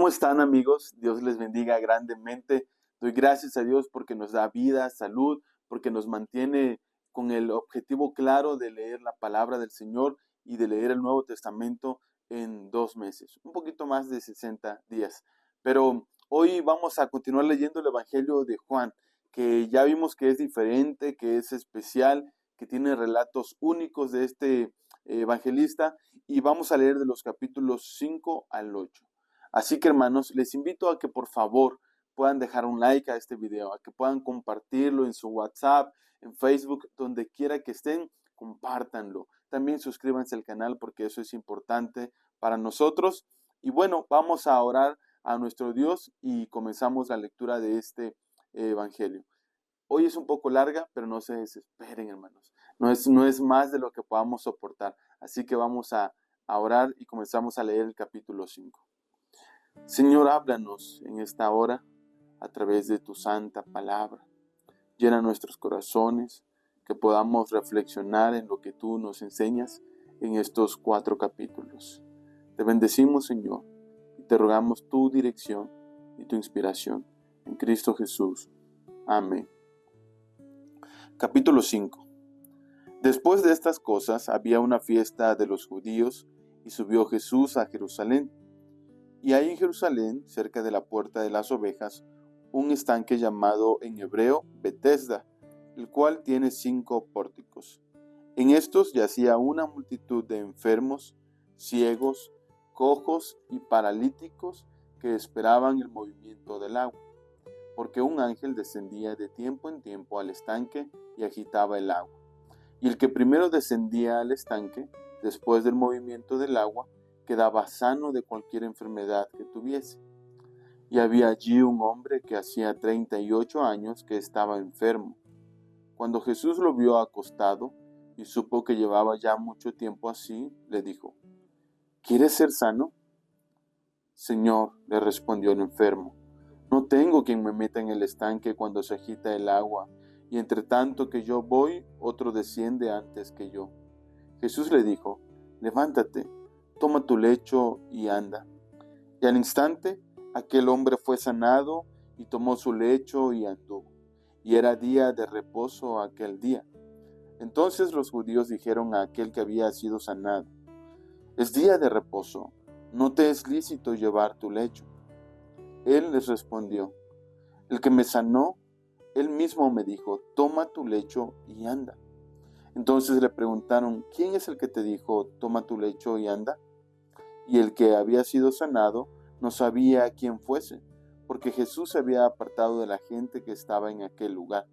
¿Cómo están, amigos? Dios les bendiga grandemente. Doy gracias a Dios porque nos da vida, salud, porque nos mantiene con el objetivo claro de leer la palabra del Señor y de leer el Nuevo Testamento en 2 meses, un poquito más de 60 días. Pero hoy vamos a continuar leyendo el Evangelio de Juan, que ya vimos que es diferente, que es especial, que tiene relatos únicos de este evangelista, y vamos a leer de los capítulos 5 al 8. Así que, hermanos, les invito a que por favor puedan dejar un like a este video, a que puedan compartirlo en su WhatsApp, en Facebook, donde quiera que estén, compártanlo. También suscríbanse al canal porque eso es importante para nosotros. Y bueno, vamos a orar a nuestro Dios y comenzamos la lectura de este evangelio. Hoy es un poco larga, pero no se desesperen, hermanos. No es más de lo que podamos soportar. Así que vamos a orar y comenzamos a leer el capítulo 5. Señor, háblanos en esta hora a través de tu santa palabra. Llena nuestros corazones, que podamos reflexionar en lo que tú nos enseñas en estos 4 capítulos. Te bendecimos, Señor, y te rogamos tu dirección y tu inspiración. En Cristo Jesús. Amén. Capítulo 5. Después de estas cosas había una fiesta de los judíos y subió Jesús a Jerusalén. Y hay en Jerusalén, cerca de la puerta de las ovejas, un estanque llamado en hebreo Betesda, el cual tiene 5 pórticos. En estos yacía una multitud de enfermos, ciegos, cojos y paralíticos que esperaban el movimiento del agua, porque un ángel descendía de tiempo en tiempo al estanque y agitaba el agua. Y el que primero descendía al estanque, después del movimiento del agua, quedaba sano de cualquier enfermedad que tuviese. Y había allí un hombre que hacía 38 años que estaba enfermo. Cuando Jesús lo vio acostado y supo que llevaba ya mucho tiempo así, le dijo: ¿Quieres ser sano? Señor, le respondió el enfermo, no tengo quien me meta en el estanque cuando se agita el agua, y entre tanto que yo voy, otro desciende antes que yo. Jesús le dijo: levántate, toma tu lecho y anda. Y al instante aquel hombre fue sanado y tomó su lecho y anduvo. Y era día de reposo aquel día. Entonces los judíos dijeron a aquel que había sido sanado: es día de reposo, no te es lícito llevar tu lecho. Él les respondió: el que me sanó, él mismo me dijo: toma tu lecho y anda. Entonces le preguntaron: ¿quién es el que te dijo: toma tu lecho y anda? Y el que había sido sanado no sabía quién fuese, porque Jesús se había apartado de la gente que estaba en aquel lugar.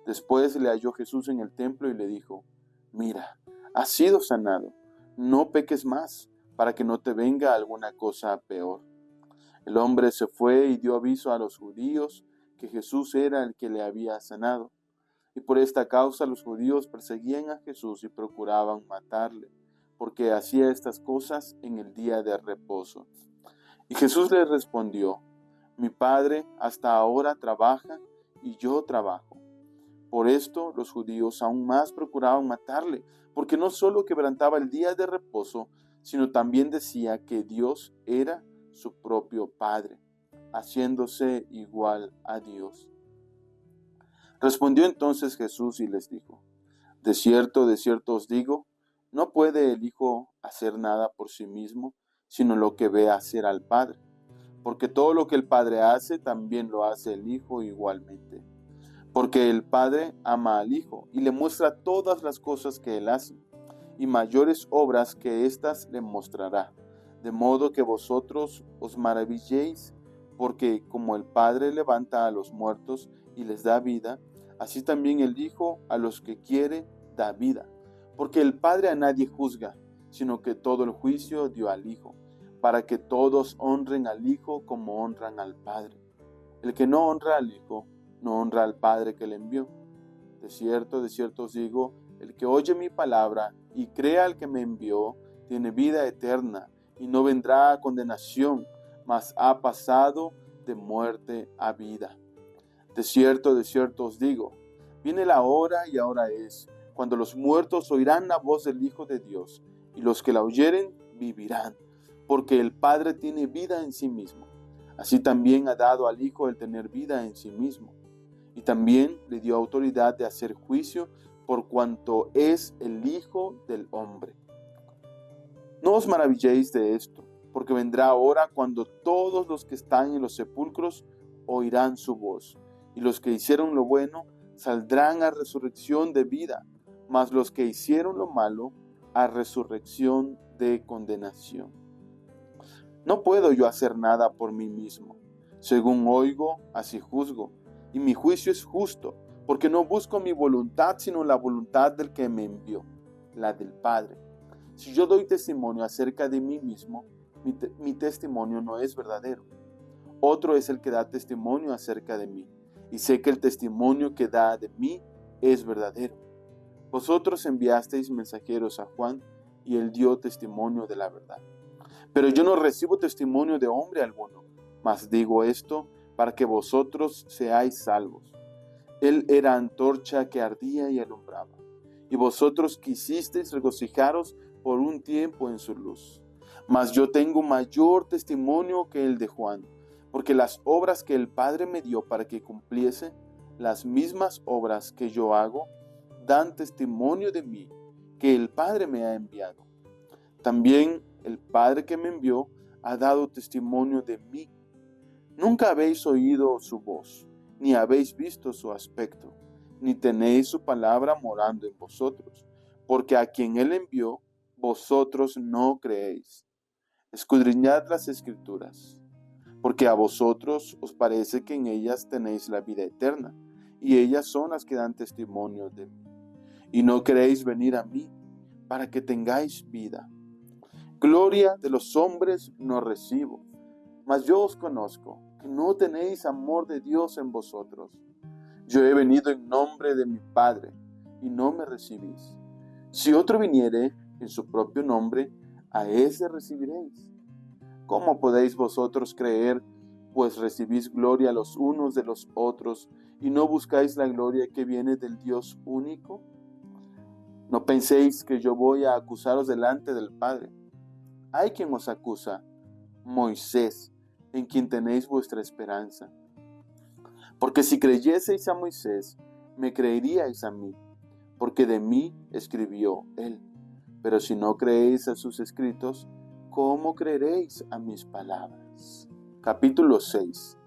Después le halló Jesús en el templo y le dijo: mira, has sido sanado, no peques más, para que no te venga alguna cosa peor. El hombre se fue y dio aviso a los judíos que Jesús era el que le había sanado. Y por esta causa los judíos perseguían a Jesús y procuraban matarle, porque hacía estas cosas en el día de reposo. Y Jesús les respondió: mi Padre hasta ahora trabaja y yo trabajo. Por esto los judíos aún más procuraban matarle, porque no solo quebrantaba el día de reposo, sino también decía que Dios era su propio Padre, haciéndose igual a Dios. Respondió entonces Jesús y les dijo: de cierto os digo, no puede el Hijo hacer nada por sí mismo, sino lo que ve hacer al Padre. Porque todo lo que el Padre hace, también lo hace el Hijo igualmente. Porque el Padre ama al Hijo y le muestra todas las cosas que Él hace, y mayores obras que éstas le mostrará, de modo que vosotros os maravilléis, porque como el Padre levanta a los muertos y les da vida, así también el Hijo a los que quiere da vida. Porque el Padre a nadie juzga, sino que todo el juicio dio al Hijo, para que todos honren al Hijo como honran al Padre. El que no honra al Hijo, no honra al Padre que le envió. De cierto os digo, el que oye mi palabra y crea al que me envió, tiene vida eterna, y no vendrá a condenación, mas ha pasado de muerte a vida. De cierto os digo, viene la hora y ahora es, cuando los muertos oirán la voz del Hijo de Dios, y los que la oyeren vivirán. porque el Padre tiene vida en sí mismo. Así también ha dado al Hijo el tener vida en sí mismo. Y también le dio autoridad de hacer juicio por cuanto es el Hijo del Hombre. No os maravilléis de esto, porque vendrá hora cuando todos los que están en los sepulcros oirán su voz, y los que hicieron lo bueno saldrán a resurrección de vida, mas los que hicieron lo malo a resurrección de condenación. No puedo yo hacer nada por mí mismo. Según oigo, así juzgo, y mi juicio es justo, porque no busco mi voluntad, sino la voluntad del que me envió, la del Padre. Si yo doy testimonio acerca de mí mismo, mi testimonio no es verdadero. Otro es el que da testimonio acerca de mí, y sé que el testimonio que da de mí es verdadero. Vosotros enviasteis mensajeros a Juan, y él dio testimonio de la verdad. Pero yo no recibo testimonio de hombre alguno, mas digo esto para que vosotros seáis salvos. Él era antorcha que ardía y alumbraba, y vosotros quisisteis regocijaros por un tiempo en su luz. Mas yo tengo mayor testimonio que el de Juan, porque las obras que el Padre me dio para que cumpliese, las mismas obras que yo hago, dan testimonio de mí, que el Padre me ha enviado. También el Padre que me envió ha dado testimonio de mí. Nunca habéis oído su voz, ni habéis visto su aspecto, ni tenéis su palabra morando en vosotros, porque a quien él envió, vosotros no creéis. Escudriñad las Escrituras, porque a vosotros os parece que en ellas tenéis la vida eterna, y ellas son las que dan testimonio de mí. Y no queréis venir a mí, para que tengáis vida. Gloria de los hombres no recibo, mas yo os conozco, que no tenéis amor de Dios en vosotros. Yo he venido en nombre de mi Padre, y no me recibís. Si otro viniere en su propio nombre, a ese recibiréis. ¿Cómo podéis vosotros creer, pues recibís gloria los unos de los otros, y no buscáis la gloria que viene del Dios único? No penséis que yo voy a acusaros delante del Padre. Hay quien os acusa, Moisés, en quien tenéis vuestra esperanza. Porque si creyeseis a Moisés, me creeríais a mí, porque de mí escribió él. Pero si no creéis a sus escritos, ¿cómo creeréis a mis palabras? Capítulo 6.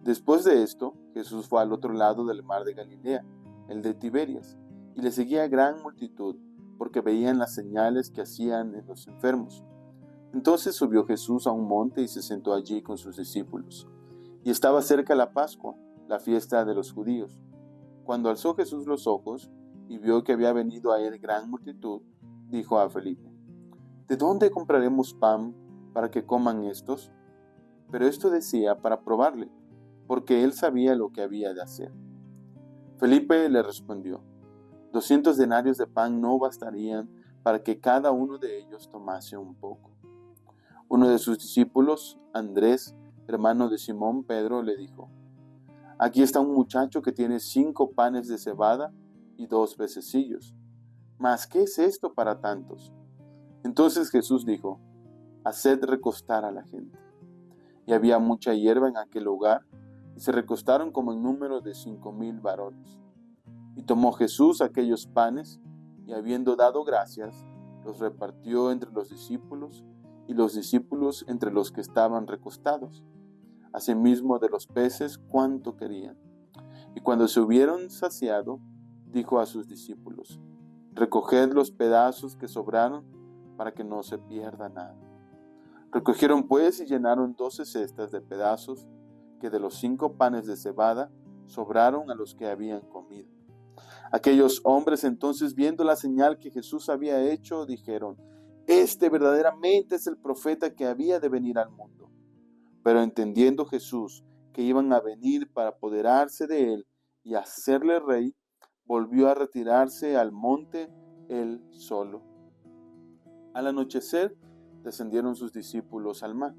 Después de esto, Jesús fue al otro lado del mar de Galilea, el de Tiberias, y le seguía gran multitud, porque veían las señales que hacían en los enfermos. Entonces subió Jesús a un monte y se sentó allí con sus discípulos. Y estaba cerca la Pascua, la fiesta de los judíos. Cuando alzó Jesús los ojos y vio que había venido a él gran multitud, dijo a Felipe: ¿De dónde compraremos pan para que coman estos? Pero esto decía para probarle, porque él sabía lo que había de hacer. Felipe le respondió: 200 denarios de pan no bastarían para que cada uno de ellos tomase un poco. Uno de sus discípulos, Andrés, hermano de Simón Pedro, le dijo: Aquí está un muchacho que tiene 5 panes de cebada y 2 pececillos. ¿Mas qué es esto para tantos? Entonces Jesús dijo: Haced recostar a la gente. Y había mucha hierba en aquel lugar, y se recostaron como en número de 5,000 varones. Y tomó Jesús aquellos panes, y habiendo dado gracias, los repartió entre los discípulos, y los discípulos entre los que estaban recostados. Asimismo de los peces cuanto querían. Y cuando se hubieron saciado, dijo a sus discípulos: Recoged los pedazos que sobraron, para que no se pierda nada. Recogieron pues y llenaron 12 cestas de pedazos, que de los 5 panes de cebada sobraron a los que habían comido. Aquellos hombres entonces, viendo la señal que Jesús había hecho, dijeron: Este verdaderamente es el profeta que había de venir al mundo. Pero entendiendo Jesús que iban a venir para apoderarse de él y hacerle rey, volvió a retirarse al monte él solo. Al anochecer, descendieron sus discípulos al mar,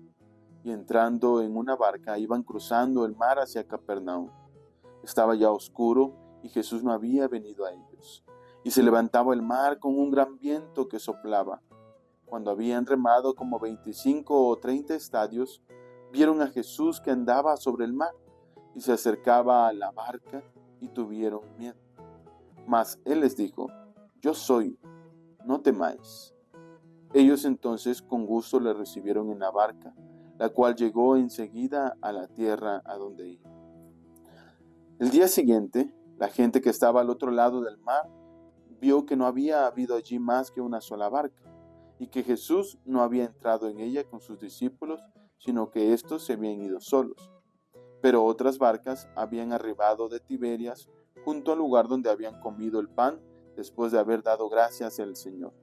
y entrando en una barca iban cruzando el mar hacia Capernaum. Estaba ya oscuro, y Jesús no había venido a ellos. Y se levantaba el mar con un gran viento que soplaba. Cuando habían remado como 25 o 30 estadios, vieron a Jesús que andaba sobre el mar y se acercaba a la barca y tuvieron miedo. Mas él les dijo: Yo soy, no temáis. Ellos entonces con gusto le recibieron en la barca, la cual llegó enseguida a la tierra a donde iba. El día siguiente, la gente que estaba al otro lado del mar vio que no había habido allí más que una sola barca, y que Jesús no había entrado en ella con sus discípulos, sino que éstos se habían ido solos. Pero otras barcas habían arribado de Tiberias, junto al lugar donde habían comido el pan, después de haber dado gracias al Señor.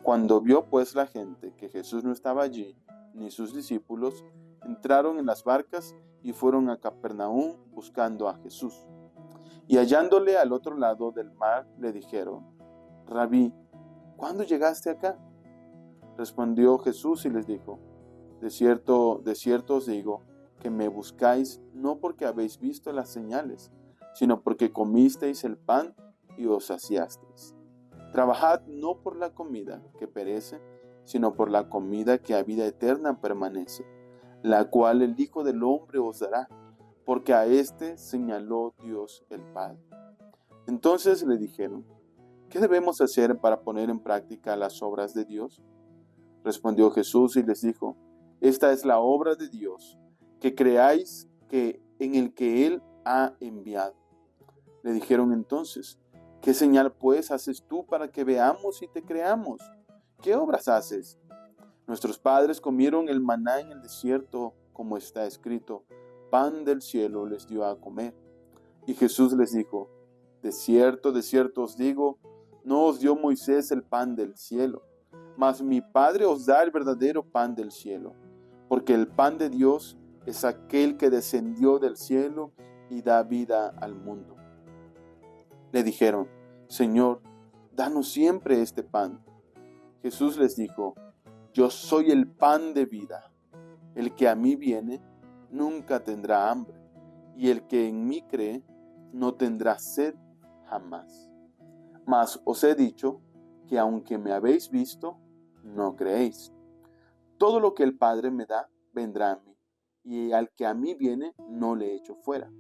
Cuando vio pues la gente que Jesús no estaba allí, ni sus discípulos, entraron en las barcas y fueron a Capernaum buscando a Jesús. Y hallándole al otro lado del mar, le dijeron: Rabí, ¿cuándo llegaste acá? Respondió Jesús y les dijo: de cierto os digo, que me buscáis no porque habéis visto las señales, sino porque comisteis el pan y os saciasteis. Trabajad no por la comida que perece, sino por la comida que a vida eterna permanece, la cual el Hijo del Hombre os dará, porque a éste señaló Dios el Padre. Entonces le dijeron: ¿qué debemos hacer para poner en práctica las obras de Dios? Respondió Jesús y les dijo: esta es la obra de Dios, que creáis que en el que Él ha enviado. Le dijeron entonces: ¿qué señal pues haces tú para que veamos y te creamos? ¿Qué obras haces? Nuestros padres comieron el maná en el desierto, como está escrito: pan del cielo les dio a comer. Y Jesús les dijo: de cierto os digo, no os dio Moisés el pan del cielo, mas mi Padre os da el verdadero pan del cielo, porque el pan de Dios es aquel que descendió del cielo y da vida al mundo. Le dijeron: Señor, danos siempre este pan. Jesús les dijo: yo soy el pan de vida. El que a mí viene nunca tendrá hambre, y el que en mí cree no tendrá sed jamás. Mas os he dicho que aunque me habéis visto, no creéis. Todo lo que el Padre me da, vendrá a mí, y al que a mí viene, no le echo fuera.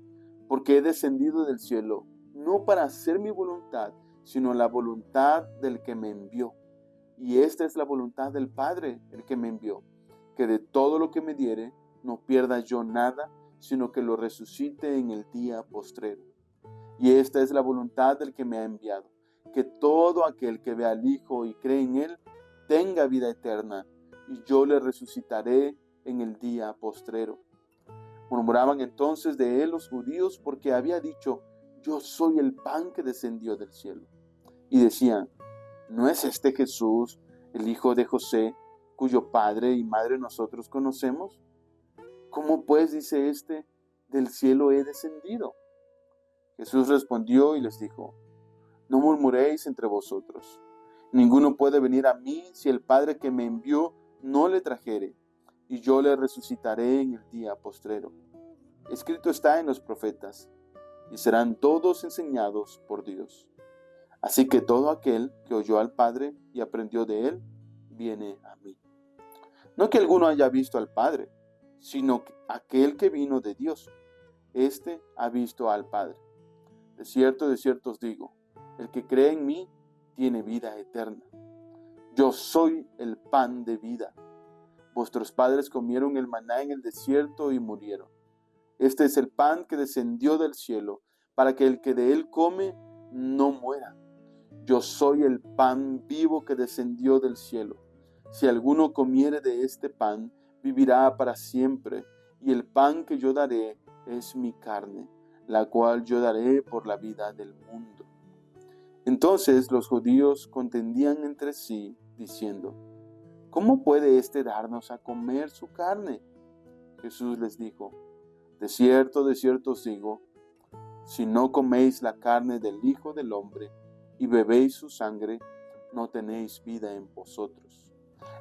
Porque he descendido del cielo, no para hacer mi voluntad, sino la voluntad del que me envió. Y esta es la voluntad del Padre, el que me envió, que de todo lo que me diere, no pierda yo nada, sino que lo resucite en el día postrero. Y esta es la voluntad del que me ha enviado, que todo aquel que vea al Hijo y cree en Él, tenga vida eterna, y yo le resucitaré en el día postrero. Murmuraban entonces de él los judíos, porque había dicho: yo soy el pan que descendió del cielo. Y decían: ¿no es este Jesús, el hijo de José, cuyo padre y madre nosotros conocemos? ¿Cómo pues dice este: del cielo he descendido? Jesús respondió y les dijo: no murmuréis entre vosotros. Ninguno puede venir a mí si el Padre que me envió no le trajere, y yo le resucitaré en el día postrero. Escrito está en los profetas: y serán todos enseñados por Dios. Así que todo aquel que oyó al Padre y aprendió de él, viene a mí. No que alguno haya visto al Padre, sino aquel que vino de Dios. Este ha visto al Padre. De cierto os digo, el que cree en mí tiene vida eterna. Yo soy el pan de vida. Vuestros padres comieron el maná en el desierto y murieron. Este es el pan que descendió del cielo, para que el que de él come no muera. Yo soy el pan vivo que descendió del cielo. Si alguno comiere de este pan, vivirá para siempre, y el pan que yo daré es mi carne, la cual yo daré por la vida del mundo. Entonces los judíos contendían entre sí, diciendo: ¿cómo puede éste darnos a comer su carne? Jesús les dijo: de cierto os digo, si no coméis la carne del Hijo del Hombre y bebéis su sangre, no tenéis vida en vosotros.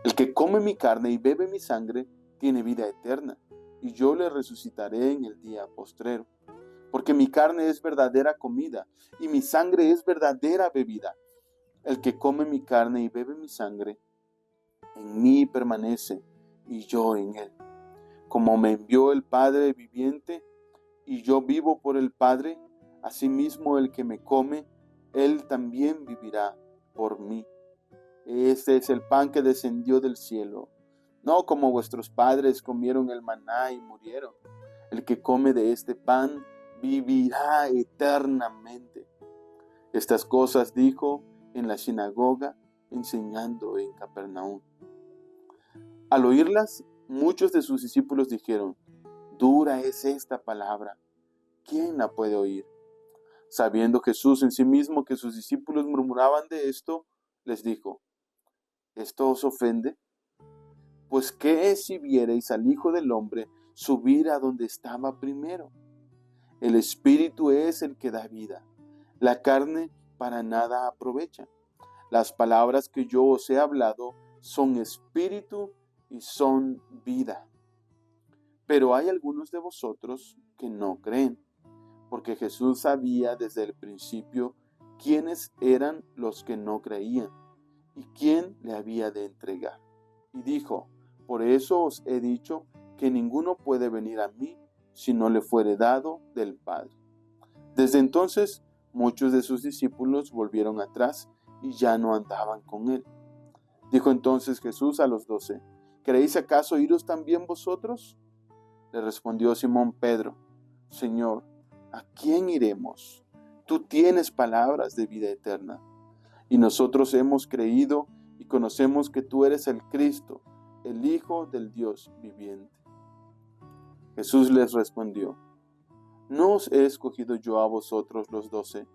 El que come mi carne y bebe mi sangre, tiene vida eterna, y yo le resucitaré en el día postrero. Porque mi carne es verdadera comida, y mi sangre es verdadera bebida. El que come mi carne y bebe mi sangre, en mí permanece y yo en él. Como me envió el Padre viviente y yo vivo por el Padre, asimismo el que me come, él también vivirá por mí. Este es el pan que descendió del cielo, no como vuestros padres comieron el maná y murieron. El que come de este pan vivirá eternamente. Estas cosas dijo en la sinagoga, enseñando en Capernaum. Al oírlas, muchos de sus discípulos dijeron: dura es esta palabra, ¿quién la puede oír? Sabiendo Jesús en sí mismo que sus discípulos murmuraban de esto, les dijo: ¿esto os ofende? Pues ¿qué es si viereis al Hijo del Hombre subir a donde estaba primero? El Espíritu es el que da vida, la carne para nada aprovecha. Las palabras que yo os he hablado son espíritu y son vida. Pero hay algunos de vosotros que no creen, porque Jesús sabía desde el principio quiénes eran los que no creían y quién le había de entregar. Y dijo: por eso os he dicho que ninguno puede venir a mí si no le fuere dado del Padre. Desde entonces muchos de sus discípulos volvieron atrás y ya no andaban con él. Dijo entonces Jesús a los 12: ¿queréis acaso iros también vosotros? Le respondió Simón Pedro: Señor, ¿a quién iremos? Tú tienes palabras de vida eterna, y nosotros hemos creído y conocemos que tú eres el Cristo, el Hijo del Dios viviente. Jesús les respondió: ¿no os he escogido yo a vosotros los 12,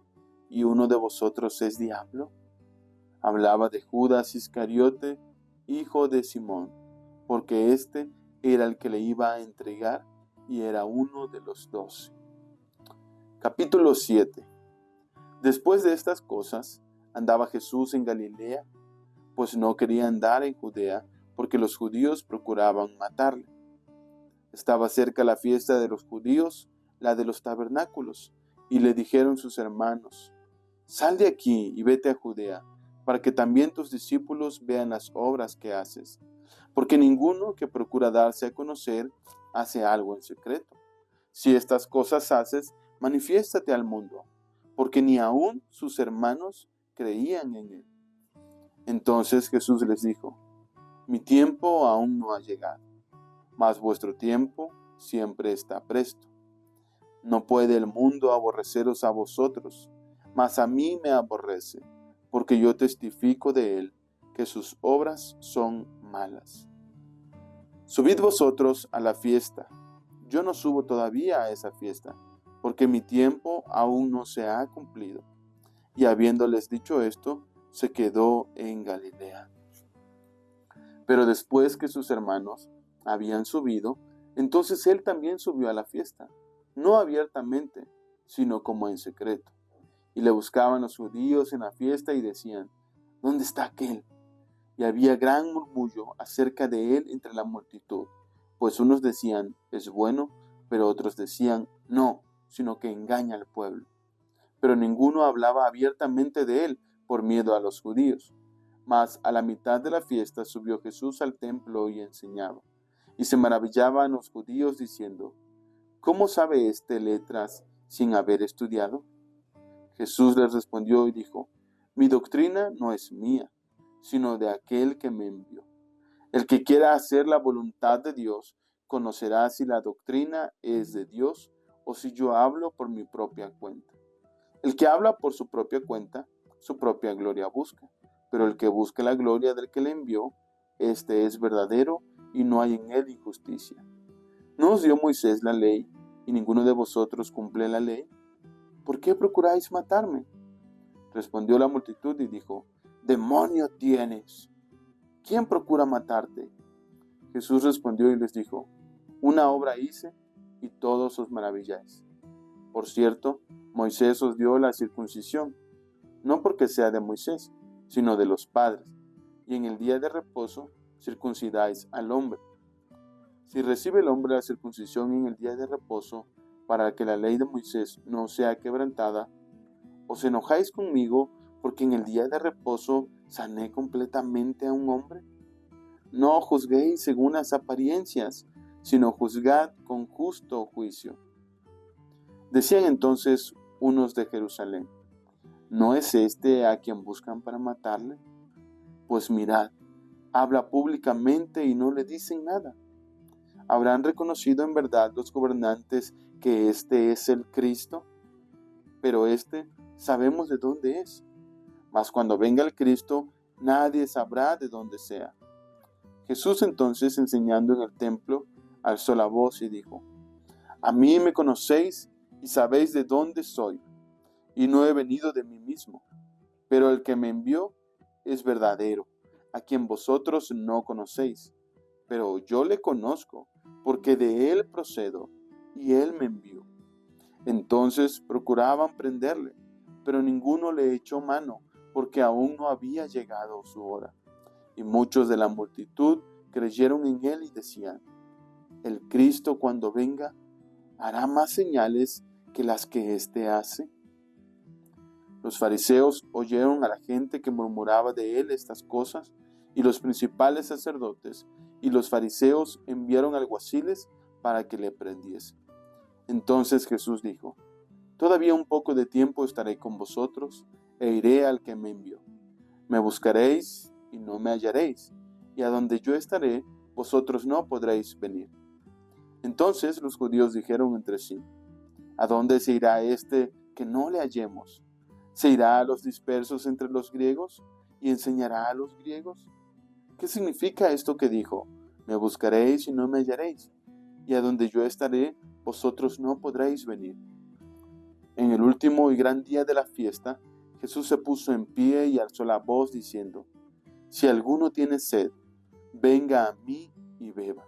y uno de vosotros es diablo? Hablaba de Judas Iscariote, hijo de Simón, porque éste era el que le iba a entregar y era uno de los 12. Capítulo 7. Después de estas cosas, andaba Jesús en Galilea, pues no quería andar en Judea, porque los judíos procuraban matarle. Estaba cerca la fiesta de los judíos, la de los tabernáculos, y le dijeron sus hermanos: sal de aquí y vete a Judea, para que también tus discípulos vean las obras que haces. Porque ninguno que procura darse a conocer hace algo en secreto. Si estas cosas haces, manifiéstate al mundo, porque ni aun sus hermanos creían en él. Entonces Jesús les dijo: mi tiempo aún no ha llegado, mas vuestro tiempo siempre está presto. No puede el mundo aborreceros a vosotros, mas a mí me aborrece, porque yo testifico de él que sus obras son malas. Subid vosotros a la fiesta. Yo no subo todavía a esa fiesta, porque mi tiempo aún no se ha cumplido. Y habiéndoles dicho esto, se quedó en Galilea. Pero después que sus hermanos habían subido, entonces él también subió a la fiesta, no abiertamente, sino como en secreto. Y le buscaban los judíos en la fiesta y decían: ¿dónde está aquel? Y había gran murmullo acerca de él entre la multitud, pues unos decían: es bueno, pero otros decían: no, sino que engaña al pueblo. Pero ninguno hablaba abiertamente de él por miedo a los judíos. Mas a la mitad de la fiesta subió Jesús al templo y enseñaba. Y se maravillaban los judíos diciendo: ¿cómo sabe éste letras sin haber estudiado? Jesús les respondió y dijo: mi doctrina no es mía, sino de aquel que me envió. El que quiera hacer la voluntad de Dios, conocerá si la doctrina es de Dios o si yo hablo por mi propia cuenta. El que habla por su propia cuenta, su propia gloria busca, pero el que busca la gloria del que le envió, este es verdadero y no hay en él injusticia. ¿No os dio Moisés la ley y ninguno de vosotros cumple la ley? ¿Por qué procuráis matarme? Respondió la multitud y dijo: ¡demonio tienes! ¿Quién procura matarte? Jesús respondió y les dijo: una obra hice y todos os maravilláis. Por cierto, Moisés os dio la circuncisión, no porque sea de Moisés, sino de los padres, y en el día de reposo circuncidáis al hombre. Si recibe el hombre la circuncisión en el día de reposo, para que la ley de Moisés no sea quebrantada, ¿os enojáis conmigo porque en el día de reposo sané completamente a un hombre? No juzguéis según las apariencias, sino juzgad con justo juicio. Decían entonces unos de Jerusalén: ¿no es este a quien buscan para matarle? Pues mirad, habla públicamente y no le dicen nada. ¿Habrán reconocido en verdad los gobernantes que este es el Cristo? Pero sabemos de dónde es. Mas cuando venga el Cristo, nadie sabrá de dónde sea. Jesús entonces, enseñando en el templo, alzó la voz y dijo: A mí me conocéis y sabéis de dónde soy, y no he venido de mí mismo, pero el que me envió es verdadero, a quien vosotros no conocéis, pero yo le conozco, porque de él procedo, y él me envió. Entonces procuraban prenderle, pero ninguno le echó mano, porque aún no había llegado su hora. Y muchos de la multitud creyeron en él y decían: el Cristo, cuando venga, hará más señales que las que éste hace. Los fariseos oyeron a la gente que murmuraba de él estas cosas, y los principales sacerdotes y los fariseos enviaron alguaciles para que le prendiesen. Entonces Jesús dijo: Todavía un poco de tiempo estaré con vosotros, e iré al que me envió. Me buscaréis y no me hallaréis, y a donde yo estaré, vosotros no podréis venir. Entonces los judíos dijeron entre sí: ¿a dónde se irá este que no le hallemos? ¿Se irá a los dispersos entre los griegos y enseñará a los griegos? ¿Qué significa esto que dijo: me buscaréis y no me hallaréis, y a donde yo estaré, vosotros no podréis venir? En el último y gran día de la fiesta, Jesús se puso en pie y alzó la voz diciendo: si alguno tiene sed, venga a mí y beba.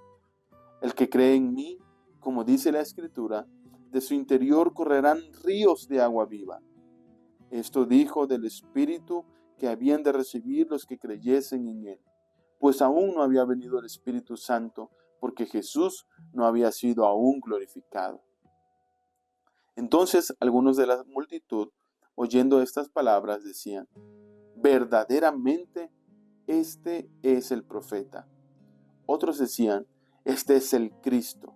El que cree en mí, como dice la Escritura, de su interior correrán ríos de agua viva. Esto dijo del Espíritu que habían de recibir los que creyesen en él, pues aún no había venido el Espíritu Santo, porque Jesús no había sido aún glorificado. Entonces algunos de la multitud, oyendo estas palabras, decían: verdaderamente este es el profeta. Otros decían: este es el Cristo.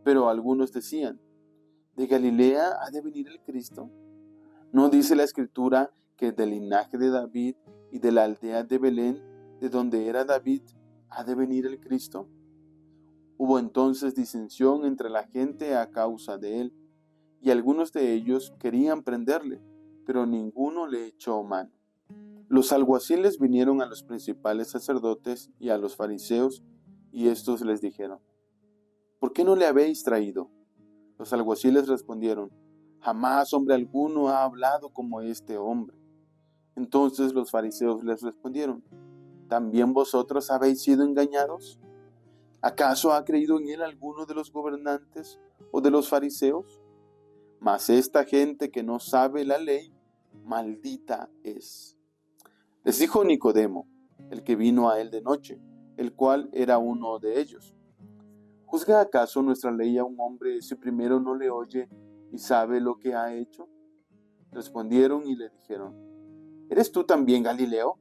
Pero algunos decían: ¿de Galilea ha de venir el Cristo? ¿No dice la Escritura que del linaje de David y de la aldea de Belén, de donde era David, ha de venir el Cristo? Hubo entonces disensión entre la gente a causa de él, y algunos de ellos querían prenderle, pero ninguno le echó mano. Los alguaciles vinieron a los principales sacerdotes y a los fariseos, y estos les dijeron: ¿por qué no le habéis traído? Los alguaciles respondieron: jamás hombre alguno ha hablado como este hombre. Entonces los fariseos les respondieron: ¿también vosotros habéis sido engañados? ¿Acaso ha creído en él alguno de los gobernantes o de los fariseos? Mas esta gente que no sabe la ley, maldita es. Les dijo Nicodemo, el que vino a él de noche, el cual era uno de ellos: ¿juzga acaso nuestra ley a un hombre si primero no le oye y sabe lo que ha hecho? Respondieron y le dijeron: ¿eres tú también Galileo?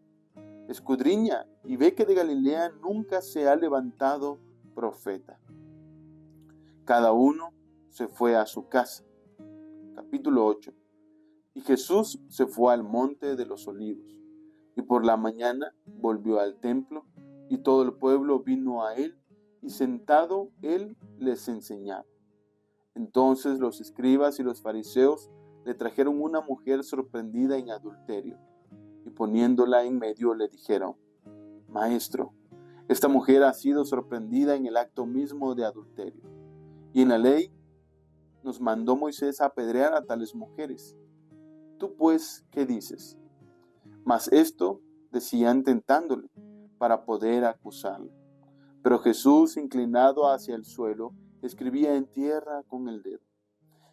Escudriña y ve que de Galilea nunca se ha levantado profeta. Cada uno se fue a su casa. Capítulo 8. Y Jesús se fue al monte de los olivos, y por la mañana volvió al templo, y todo el pueblo vino a él, y sentado él les enseñaba. Entonces los escribas y los fariseos le trajeron una mujer sorprendida en adulterio, y poniéndola en medio le dijeron: Maestro, esta mujer ha sido sorprendida en el acto mismo de adulterio, y en la ley nos mandó Moisés a apedrear a tales mujeres. ¿Tú pues qué dices? Mas esto decían tentándole, para poder acusarle. Pero Jesús, inclinado hacia el suelo, escribía en tierra con el dedo.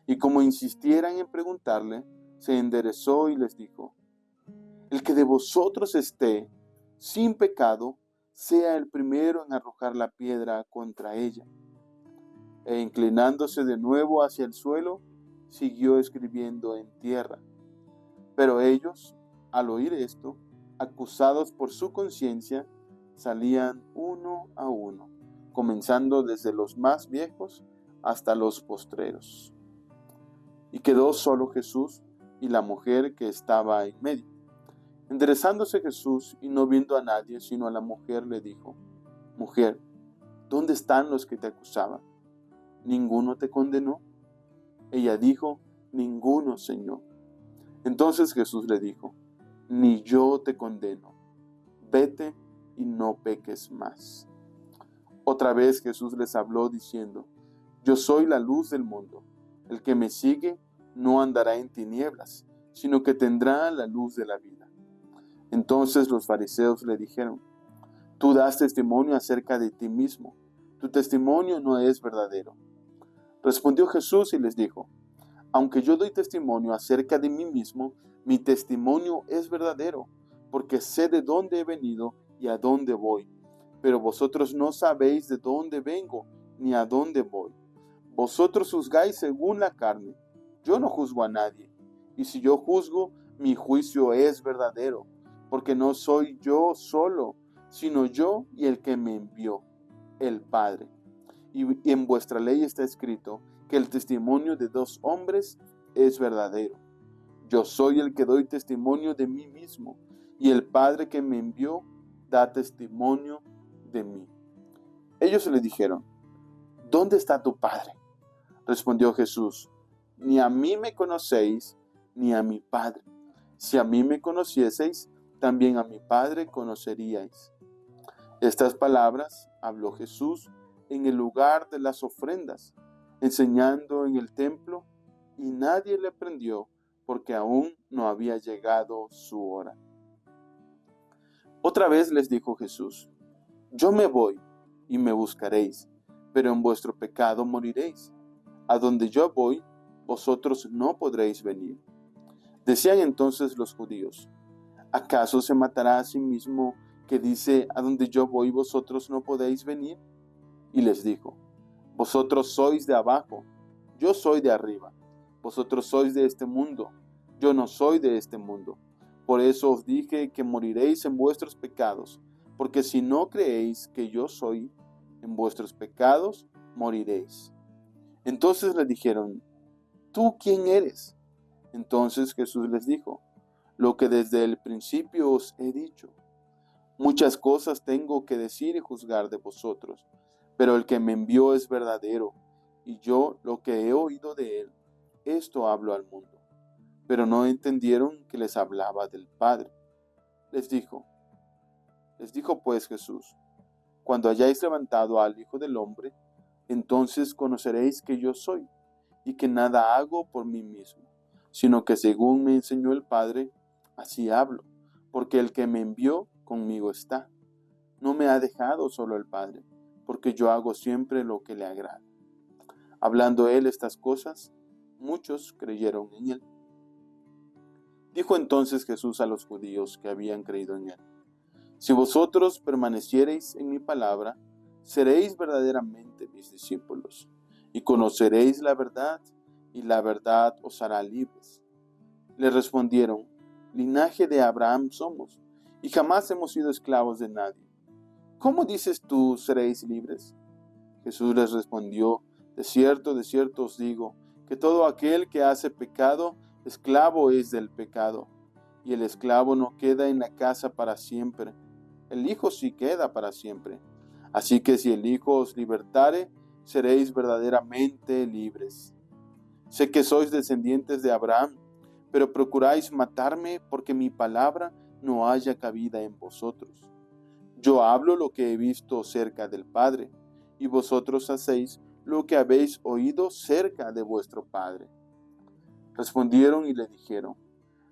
Y como insistieran en preguntarle, se enderezó y les dijo: el que de vosotros esté sin pecado, sea el primero en arrojar la piedra contra ella. E inclinándose de nuevo hacia el suelo, siguió escribiendo en tierra. Pero ellos, al oír esto, acusados por su conciencia, salían uno a uno, comenzando desde los más viejos hasta los postreros. Y quedó solo Jesús y la mujer que estaba en medio. Enderezándose Jesús y no viendo a nadie sino a la mujer, le dijo: Mujer, ¿dónde están los que te acusaban? ¿Ninguno te condenó? Ella dijo: Ninguno, Señor. Entonces Jesús le dijo: Ni yo te condeno. Vete y no peques más. Otra vez Jesús les habló diciendo: Yo soy la luz del mundo. El que me sigue no andará en tinieblas, sino que tendrá la luz de la vida. Entonces los fariseos le dijeron: Tú das testimonio acerca de ti mismo. Tu testimonio no es verdadero. Respondió Jesús y les dijo: Aunque yo doy testimonio acerca de mí mismo, mi testimonio es verdadero, porque sé de dónde he venido y a dónde voy. Pero vosotros no sabéis de dónde vengo ni a dónde voy. Vosotros juzgáis según la carne. Yo no juzgo a nadie. Y si yo juzgo, mi juicio es verdadero, porque no soy yo solo, sino yo y el que me envió, el Padre. Y en vuestra ley está escrito que el testimonio de dos hombres es verdadero. Yo soy el que doy testimonio de mí mismo, y el Padre que me envió da testimonio de mí. Ellos le dijeron: ¿Dónde está tu Padre? Respondió Jesús: Ni a mí me conocéis, ni a mi Padre. Si a mí me conocieseis, también a mi Padre conoceríais. Estas palabras habló Jesús en el lugar de las ofrendas, enseñando en el templo, y nadie le prendió, porque aún no había llegado su hora. Otra vez les dijo Jesús: Yo me voy, y me buscaréis, pero en vuestro pecado moriréis. A donde yo voy, vosotros no podréis venir. Decían entonces los judíos: ¿Acaso se matará a sí mismo que dice: a donde yo voy, vosotros no podéis venir? Y les dijo: Vosotros sois de abajo, yo soy de arriba. Vosotros sois de este mundo, yo no soy de este mundo. Por eso os dije que moriréis en vuestros pecados, porque si no creéis que yo soy, en vuestros pecados moriréis. Entonces le dijeron: ¿Tú quién eres? Entonces Jesús les dijo: Lo que desde el principio os he dicho. Muchas cosas tengo que decir y juzgar de vosotros, pero el que me envió es verdadero, y yo lo que he oído de él, esto hablo al mundo. Pero no entendieron que les hablaba del Padre. Les dijo pues Jesús: Cuando hayáis levantado al Hijo del Hombre, entonces conoceréis que yo soy, y que nada hago por mí mismo, sino que según me enseñó el Padre, así hablo, porque el que me envió conmigo está. No me ha dejado solo el Padre, porque yo hago siempre lo que le agrada. Hablando él estas cosas, muchos creyeron en él. Dijo entonces Jesús a los judíos que habían creído en él: Si vosotros permaneciereis en mi palabra, seréis verdaderamente mis discípulos, y conoceréis la verdad, y la verdad os hará libres. Le respondieron: Linaje de Abraham somos, y jamás hemos sido esclavos de nadie. ¿Cómo dices tú, seréis libres? Jesús les respondió: de cierto os digo, que todo aquel que hace pecado, esclavo es del pecado. Y el esclavo no queda en la casa para siempre, el Hijo sí queda para siempre. Así que si el Hijo os libertare, seréis verdaderamente libres. Sé que sois descendientes de Abraham, pero procuráis matarme porque mi palabra no haya cabida en vosotros. Yo hablo lo que he visto cerca del Padre, y vosotros hacéis lo que habéis oído cerca de vuestro Padre. Respondieron y le dijeron: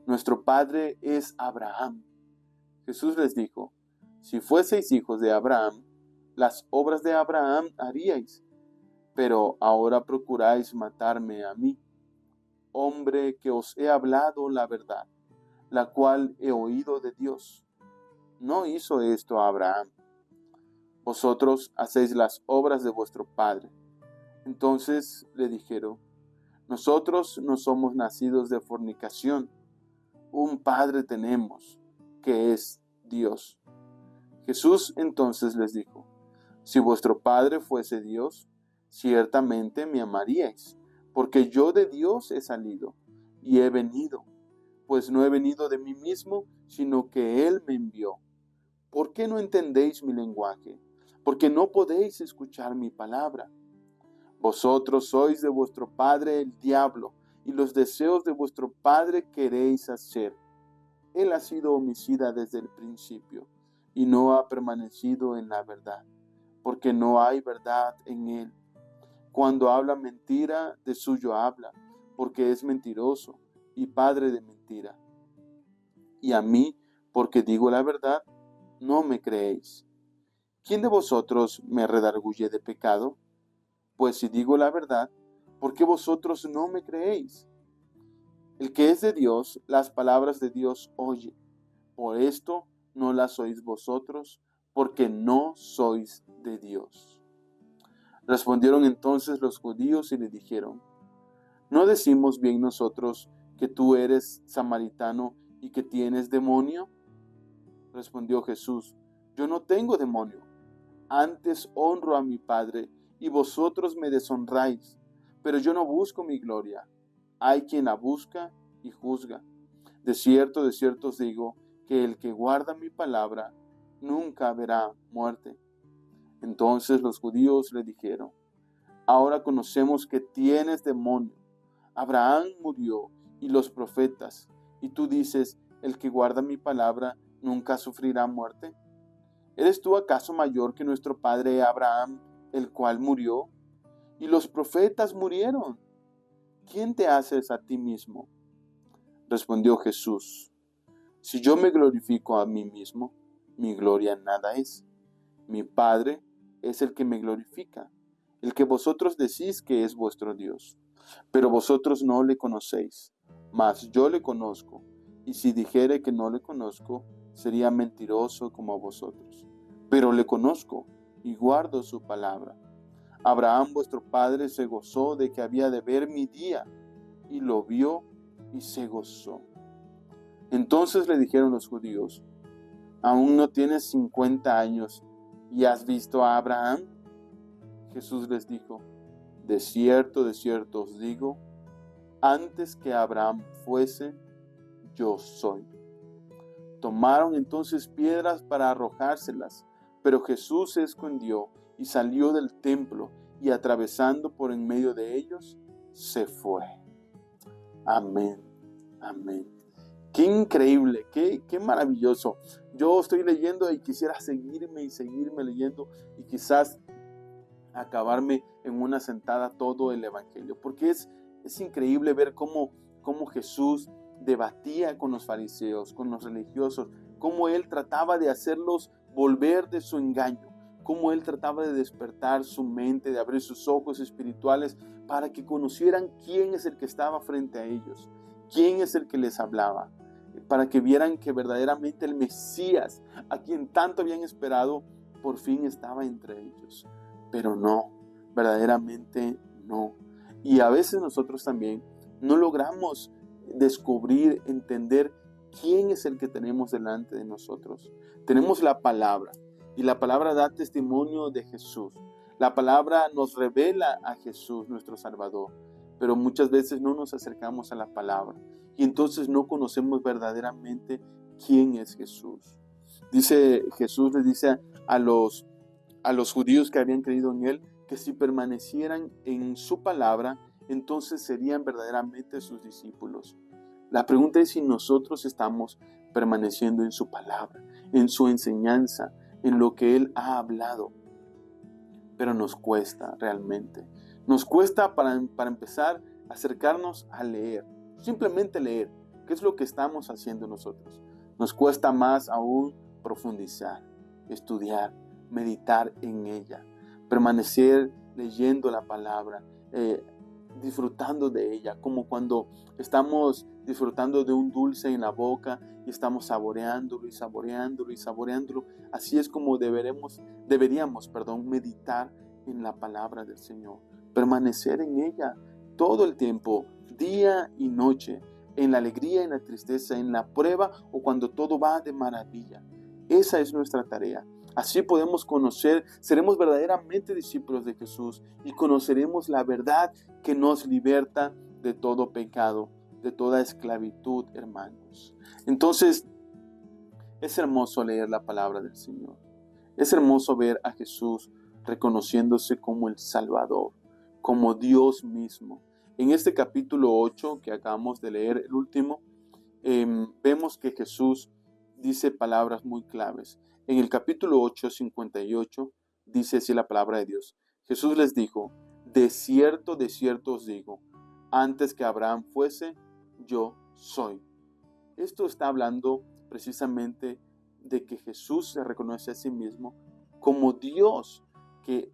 Nuestro Padre es Abraham. Jesús les dijo: Si fueseis hijos de Abraham, las obras de Abraham haríais, pero ahora procuráis matarme a mí, hombre que os he hablado la verdad, la cual he oído de Dios. No hizo esto Abraham. Vosotros hacéis las obras de vuestro padre. Entonces le dijeron: Nosotros no somos nacidos de fornicación. Un Padre tenemos, que es Dios. Jesús entonces les dijo: si vuestro Padre fuese Dios, ciertamente me amaríais, porque yo de Dios he salido y he venido, pues no he venido de mí mismo, sino que Él me envió. ¿Por qué no entendéis mi lenguaje? Porque no podéis escuchar mi palabra. Vosotros sois de vuestro padre el diablo, y los deseos de vuestro padre queréis hacer. Él ha sido homicida desde el principio, y no ha permanecido en la verdad, porque no hay verdad en él. Cuando habla mentira, de suyo habla, porque es mentiroso y padre de mentira. Y a mí, porque digo la verdad, no me creéis. ¿Quién de vosotros me redarguye de pecado? Pues si digo la verdad, ¿por qué vosotros no me creéis? El que es de Dios, las palabras de Dios oye. Por esto no las oís vosotros, porque no sois de Dios. Respondieron entonces los judíos y le dijeron: ¿no decimos bien nosotros que tú eres samaritano y que tienes demonio? Respondió Jesús: yo no tengo demonio, antes honro a mi Padre, y vosotros me deshonráis. Pero yo no busco mi gloria. Hay quien la busca y juzga. De cierto os digo, que el que guarda mi palabra nunca verá muerte. Entonces los judíos le dijeron: ahora conocemos que tienes demonio. Abraham murió y los profetas, y tú dices: el que guarda mi palabra nunca sufrirá muerte. ¿Eres tú acaso mayor que nuestro padre Abraham, el cual murió? Y los profetas murieron. ¿Quién te haces a ti mismo? Respondió Jesús: si yo me glorifico a mí mismo, mi gloria nada es. Mi Padre es el que me glorifica, el que vosotros decís que es vuestro Dios. Pero vosotros no le conocéis, mas yo le conozco, y si dijere que no le conozco, sería mentiroso como vosotros. Pero le conozco y guardo su palabra. Abraham vuestro padre se gozó de que había de ver mi día, y lo vio y se gozó. Entonces le dijeron los judíos: ¿aún no tienes 50 años y has visto a Abraham? Jesús les dijo: de cierto os digo, antes que Abraham fuese, yo soy. Tomaron entonces piedras para arrojárselas, pero Jesús se escondió y salió del templo, y atravesando por en medio de ellos, se fue. Amén, amén. Qué increíble, qué maravilloso. Yo estoy leyendo y quisiera seguirme leyendo, y quizás acabarme en una sentada todo el evangelio, porque es increíble ver cómo Jesús debatía con los fariseos, con los religiosos, cómo él trataba de hacerlos volver de su engaño, cómo él trataba de despertar su mente, de abrir sus ojos espirituales para que conocieran quién es el que estaba frente a ellos, quién es el que les hablaba, para que vieran que verdaderamente el Mesías, a quien tanto habían esperado, por fin estaba entre ellos. Pero no, verdaderamente no. Y a veces nosotros también no logramos descubrir, entender quién es el que tenemos delante de nosotros. Tenemos la palabra, y la palabra da testimonio de Jesús. La palabra nos revela a Jesús, nuestro Salvador, pero muchas veces no nos acercamos a la palabra, y entonces no conocemos verdaderamente quién es Jesús. Jesús les dice a los judíos que habían creído en él, que si permanecieran en su palabra, entonces serían verdaderamente sus discípulos. La pregunta es si nosotros estamos permaneciendo en su palabra, en su enseñanza, en lo que él ha hablado. Pero nos cuesta realmente. Nos cuesta para empezar a acercarnos a leer, simplemente leer. ¿Qué es lo que estamos haciendo nosotros? Nos cuesta más aún profundizar, estudiar, meditar en ella, permanecer leyendo la palabra, disfrutando de ella, como cuando estamos disfrutando de un dulce en la boca y estamos saboreándolo y saboreándolo y saboreándolo. Así es como deberíamos meditar en la palabra del Señor, permanecer en ella todo el tiempo, día y noche, en la alegría, en la tristeza, en la prueba o cuando todo va de maravilla. Esa es nuestra tarea. Así podemos conocer, seremos verdaderamente discípulos de Jesús y conoceremos la verdad que nos liberta de todo pecado, de toda esclavitud, hermanos. Entonces, es hermoso leer la palabra del Señor. Es hermoso ver a Jesús reconociéndose como el Salvador, como Dios mismo. En este capítulo 8 que acabamos de leer, el último, vemos que Jesús dice palabras muy claves. En el capítulo 8, 58, dice así la palabra de Dios. Jesús les dijo, de cierto os digo, antes que Abraham fuese, yo soy. Esto está hablando precisamente de que Jesús se reconoce a sí mismo como Dios, que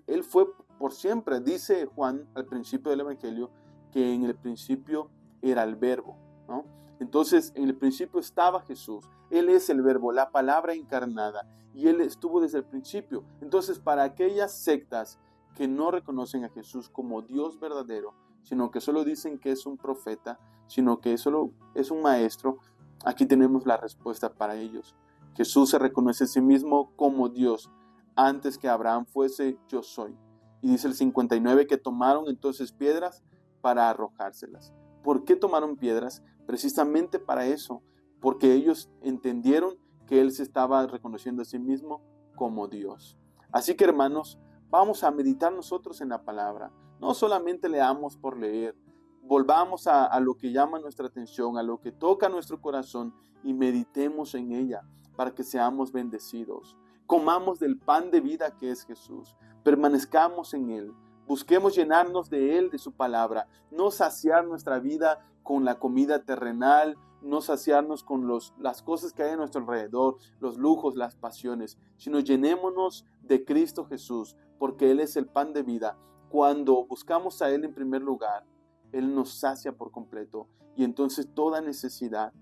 Él fue por siempre. Dice Juan al principio del Evangelio que en el principio era el Verbo, ¿no? Entonces, en el principio estaba Jesús. Él es el Verbo, la palabra encarnada, y Él estuvo desde el principio. Entonces, para aquellas sectas que no reconocen a Jesús como Dios verdadero, sino que solo dicen que es un profeta, sino que solo es un maestro, aquí tenemos la respuesta para ellos. Jesús se reconoce a sí mismo como Dios. Antes que Abraham fuese, yo soy. Y dice el 59 que tomaron entonces piedras para arrojárselas. ¿Por qué tomaron piedras? Precisamente para eso, porque ellos entendieron que Él se estaba reconociendo a sí mismo como Dios. Así que, hermanos, vamos a meditar nosotros en la palabra. No solamente leamos por leer, volvamos a lo que llama nuestra atención, a lo que toca nuestro corazón y meditemos en ella para que seamos bendecidos. Comamos del pan de vida que es Jesús, permanezcamos en Él, busquemos llenarnos de Él, de su palabra, no saciar nuestra vida con la comida terrenal, no saciarnos con las cosas que hay a nuestro alrededor, los lujos, las pasiones, sino llenémonos de Cristo Jesús, porque Él es el pan de vida. Cuando buscamos a Él en primer lugar, Él nos sacia por completo y entonces toda necesidad,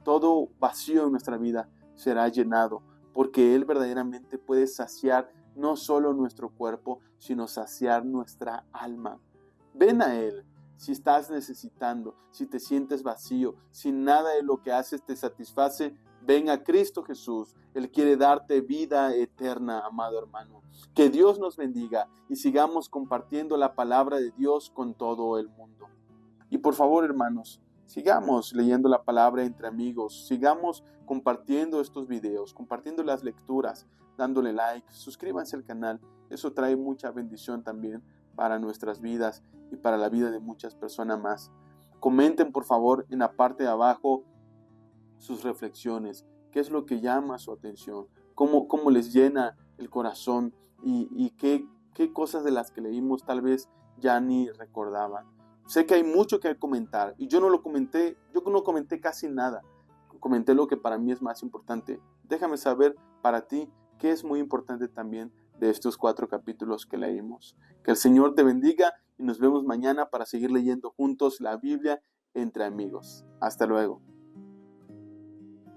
todo vacío en nuestra vida será llenado, porque Él verdaderamente puede saciar no solo nuestro cuerpo, sino saciar nuestra alma. Ven a Él si estás necesitando, si te sientes vacío, si nada de lo que haces te satisface. Ven a Cristo Jesús. Él quiere darte vida eterna, amado hermano. Que Dios nos bendiga y sigamos compartiendo la palabra de Dios con todo el mundo. Y por favor, hermanos, sigamos leyendo la palabra entre amigos, sigamos compartiendo estos videos, compartiendo las lecturas, dándole like, suscríbanse al canal. Eso trae mucha bendición también para nuestras vidas y para la vida de muchas personas más. Comenten por favor en la parte de abajo sus reflexiones, qué es lo que llama su atención, cómo les llena el corazón y qué cosas de las que leímos tal vez ya ni recordaban. Sé que hay mucho que comentar y yo no comenté casi nada, comenté lo que para mí es más importante. Déjame saber para ti qué es muy importante también de estos 4 capítulos que leímos. Que el Señor te bendiga y nos vemos mañana para seguir leyendo juntos la Biblia entre amigos. Hasta luego.